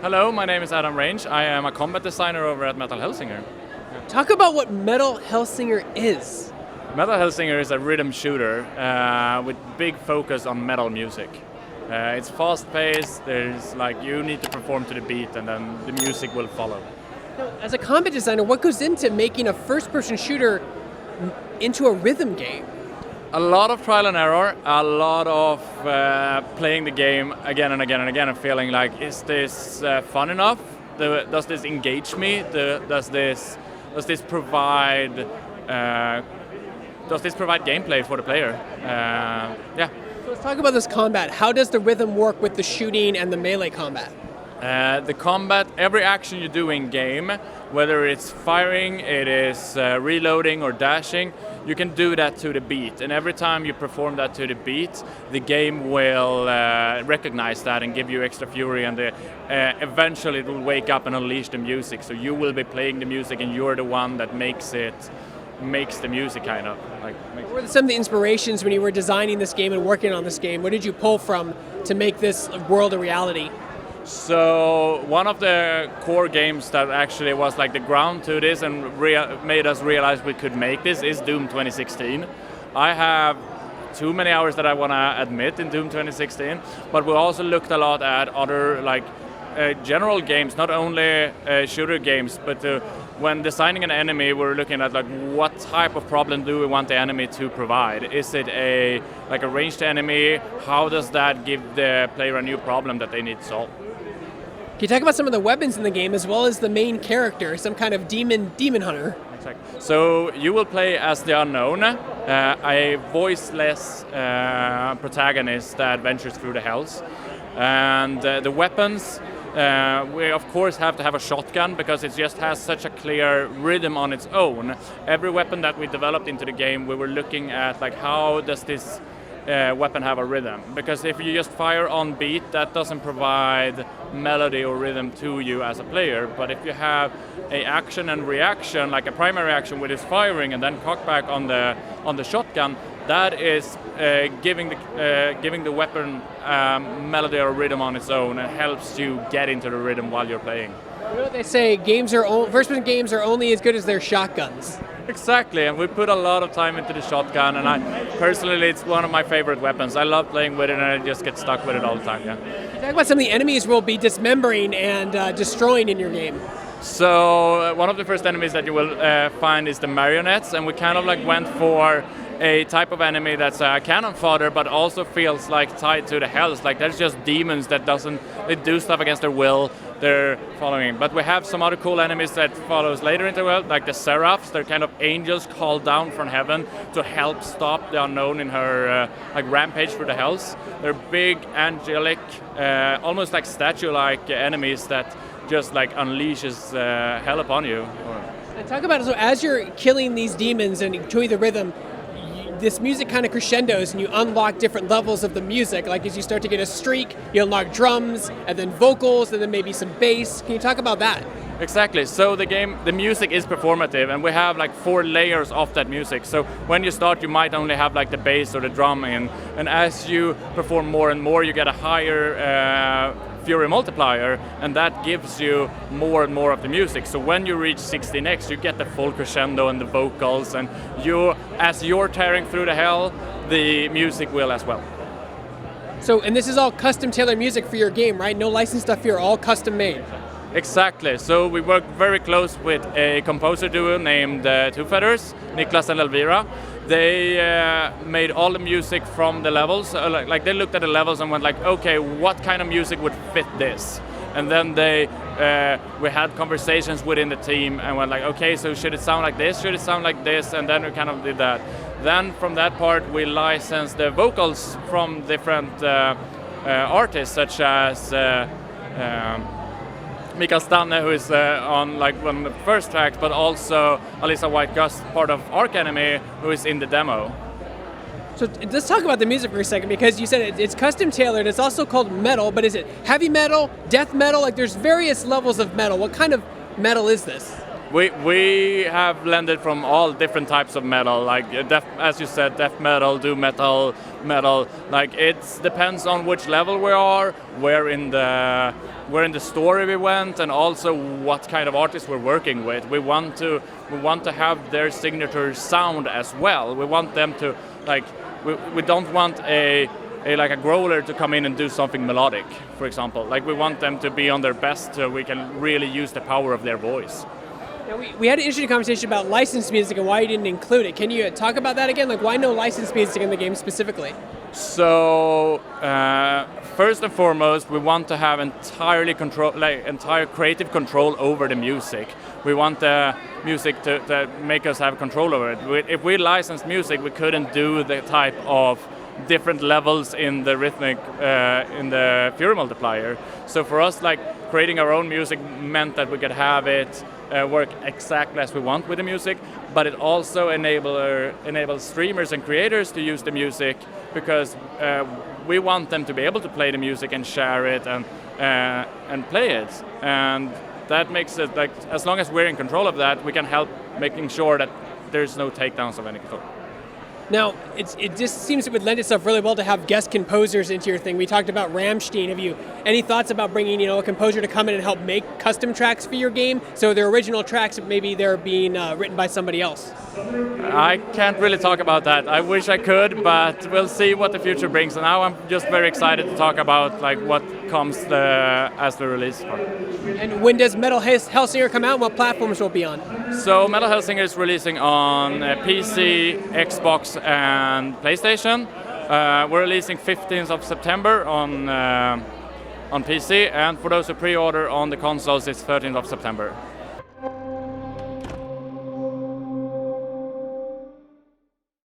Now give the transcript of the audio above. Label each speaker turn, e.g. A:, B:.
A: Hello, my name is Adam Range. I am a combat designer over at Metal Hellsinger.
B: Talk about what Metal Hellsinger is.
A: Metal Hellsinger is a rhythm shooter with big focus on metal music. It's fast-paced. There's you need to perform to the beat, and then the music will follow.
B: Now, as a combat designer, what goes into making a first-person shooter into a rhythm game?
A: A lot of trial and error, a lot of playing the game again and again and again, and feeling like, is this fun enough? Does this engage me? Does this provide gameplay for the player? Yeah.
B: So let's talk about this combat. How does the rhythm work with the shooting and the melee combat?
A: The combat, every action you do in game, whether it's firing, it is reloading or dashing, you can do that to the beat. And every time you perform that to the beat, the game will recognize that and give you extra fury, and eventually it will wake up and unleash the music. So you will be playing the music, and you're the one that makes the music kind of.
B: What were some of the inspirations when you were designing this game and working on this game? What did you pull from to make this world a reality?
A: So one of the core games that actually was the ground to this and made us realize we could make this is Doom 2016. I have too many hours that I want to admit in Doom 2016, but we also looked a lot at other general games, not only shooter games, but when designing an enemy, we're looking at what type of problem do we want the enemy to provide. Is it a ranged enemy? How does that give the player a new problem that they need to solve?
B: Can you talk about some of the weapons in the game as well as the main character, some kind of demon hunter?
A: Exactly. So you will play as the unknown, a voiceless protagonist that ventures through the hells. And the weapons, we of course have to have a shotgun because it just has such a clear rhythm on its own. Every weapon that we developed into the game, we were looking at how does this weapon have a rhythm, because if you just fire on beat, that doesn't provide melody or rhythm to you as a player. But if you have a action and reaction, like a primary action with is firing and then cockback on the shotgun, that is giving the weapon melody or rhythm on its own, and helps you get into the rhythm while you're playing.
B: You know what they say, first-person games are only as good as their shotguns.
A: Exactly, and we put a lot of time into the shotgun, and personally it's one of my favorite weapons. I love playing with it, and I just get stuck with it all the time. Yeah.
B: Can you talk about some of the enemies we'll be dismembering and destroying in your game?
A: So one of the first enemies that you will find is the marionettes, and we kind of went for a type of enemy that's a cannon fodder, but also feels tied to the hells. There's just demons that they do stuff against their will. They're following. But we have some other cool enemies that follows later into the world, like the seraphs. They're kind of angels called down from heaven to help stop the unknown in her rampage through the hells. They're big, angelic, almost like statue-like enemies that just unleashes hell upon you.
B: And talk about it, so as you're killing these demons and doing the rhythm, this music kind of crescendos and you unlock different levels of the music. As you start to get a streak, you unlock drums and then vocals and then maybe some bass. Can you talk about that?
A: Exactly. So the music is performative, and we have 4 layers of that music. So when you start, you might only have the bass or the drum in, and as you perform more and more, you get a higher Fury multiplier, and that gives you more and more of the music. So when you reach 16x, you get the full crescendo and the vocals, and as you're tearing through the hell, the music will as well.
B: So, and this is all custom tailored music for your game, right? No licensed stuff here, all custom made.
A: Exactly. So we work very close with a composer duo named Two Feathers, Niklas and Elvira. They made all the music from the levels. They looked at the levels and went okay, what kind of music would fit this? And then we had conversations within the team and went okay, so should it sound like this? Should it sound like this? And then we kind of did that. Then from that part, we licensed the vocals from different artists, such as Mikael Stanne, who is on one of the first tracks, but also Alyssa White-Gust, part of Arc Enemy, who is in the demo.
B: So let's talk about the music for a second, because you said it's custom tailored. It's also called metal, but is it heavy metal, death metal? There's various levels of metal. What kind of metal is this?
A: We have blended from all different types of metal, like as you said, death metal, doom metal, metal. Like it depends on which level we are, where in the story we went, and also what kind of artists we're working with. We want to have their signature sound as well. We want them to we don't want a growler to come in and do something melodic, for example. Like we want them to be on their best so we can really use the power of their voice.
B: Now we had an interesting conversation about licensed music and why you didn't include it. Can you talk about that again? Like why no licensed music in the game specifically?
A: So first and foremost, we want to have entire creative control over the music. We want the music to make us have control over it. If we licensed music, we couldn't do the type of different levels in the rhythmic in the Fury multiplier. So for us, like creating our own music meant that we could have it work exactly as we want with the music, but it also enables streamers and creators to use the music because we want them to be able to play the music and share it and play it. And that makes it like, as long as we're in control of that, we can help making sure that there's no takedowns of any sort.
B: Now, it just seems it would lend itself really well to have guest composers into your thing. We talked about Rammstein. Have you any thoughts about bringing a composer to come in and help make custom tracks for your game? So they're original tracks, maybe they're being written by somebody else.
A: I can't really talk about that. I wish I could, but we'll see what the future brings. And now I'm just very excited to talk about like what comes as the release.
B: And when does Metal Hellsinger come out and what platforms will it be on?
A: So Metal Hellsinger is releasing on PC, Xbox and PlayStation. We're releasing 15th of September on PC, and for those who pre-order on the consoles, it's 13th of September.